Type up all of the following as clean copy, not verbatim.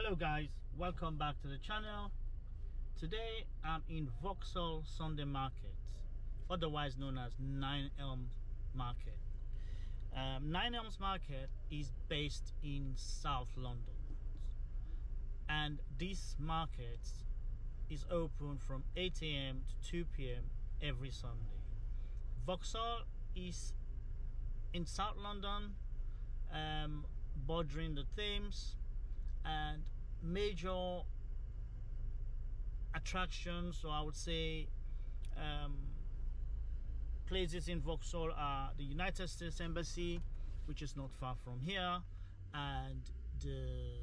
Hello guys, welcome back to the channel. Today I'm in Vauxhall Sunday Market, otherwise known as Nine Elms Market. Nine Elms Market is based in South London, and this market is open from 8 AM to 2 PM every Sunday. Vauxhall is in South London, bordering the Thames, and major attractions, so I would say places in Vauxhall are the United States Embassy, which is not far from here, and the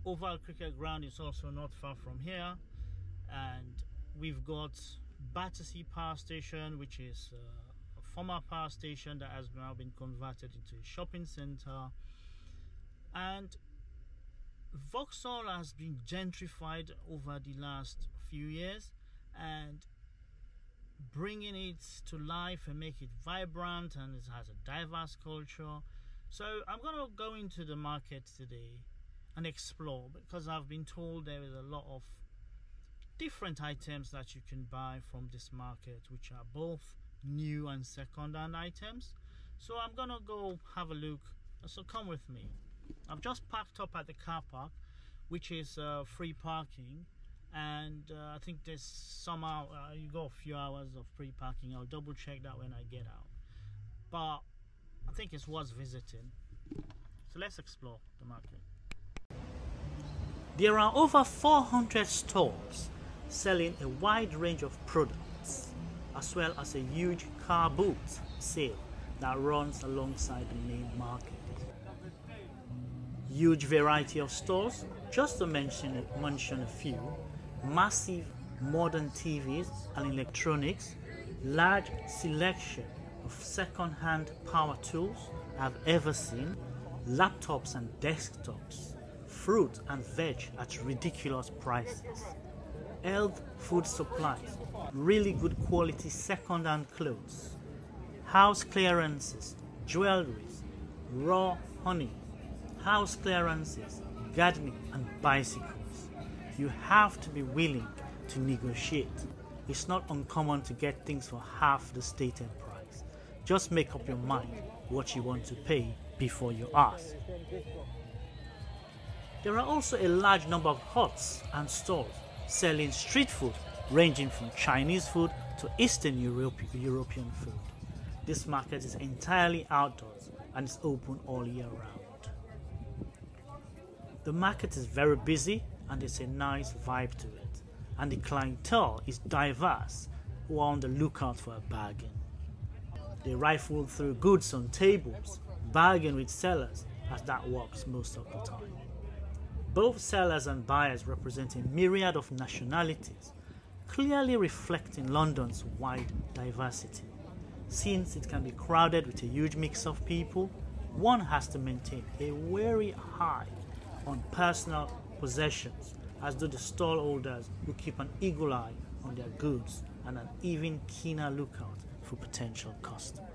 Oval Cricket Ground is also not far from here, and we've got Battersea Power Station, which is a former power station that has now been converted into a shopping center. And Vauxhall has been gentrified over the last few years, and bringing it to life and make it vibrant, and it has a diverse culture. So I'm gonna go into the market today and explore, because I've been told there is a lot of different items that you can buy from this market, which are both new and second-hand items. So I'm gonna go have a look, so come with me. I've just parked up at the car park, which is free parking, and I think there's somehow you got a few hours of free parking. I'll double check that when I get out, but I think it's worth visiting. So let's explore the market. There are over 400 stalls selling a wide range of products, as well as a huge car boot sale that runs alongside the main market. Huge variety of stores, just to mention a few: massive modern TVs and electronics, large selection of second-hand power tools I've ever seen, laptops and desktops, fruit and veg at ridiculous prices, health food supplies, really good quality second-hand clothes, house clearances, jewelleries, raw honey, house clearances, gardening and bicycles. You have to be willing to negotiate. It's not uncommon to get things for half the stated price. Just make up your mind what you want to pay before you ask. There are also a large number of huts and stores selling street food, ranging from Chinese food to Eastern European food. This market is entirely outdoors and is open all year round. The market is very busy, and there's a nice vibe to it, and the clientele is diverse, who are on the lookout for a bargain. They rifle through goods on tables, bargain with sellers, as that works most of the time. Both sellers and buyers represent a myriad of nationalities, clearly reflecting London's wide diversity. Since it can be crowded with a huge mix of people, one has to maintain a wary eye on personal possessions, as do the stall holders, who keep an eagle eye on their goods and an even keener lookout for potential customers.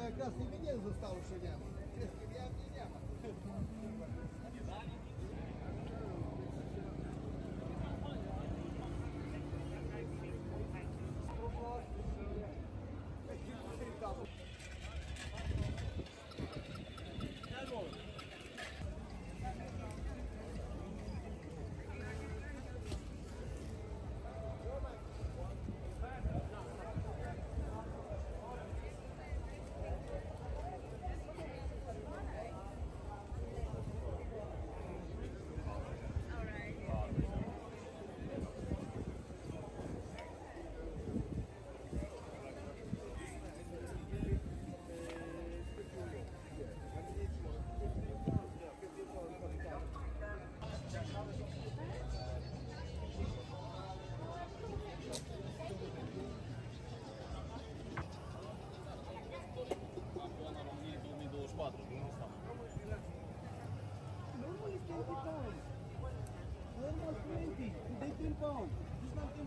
Jak raz nie wiem, zostało się nie ma. Nie ma. bom. Już mam tym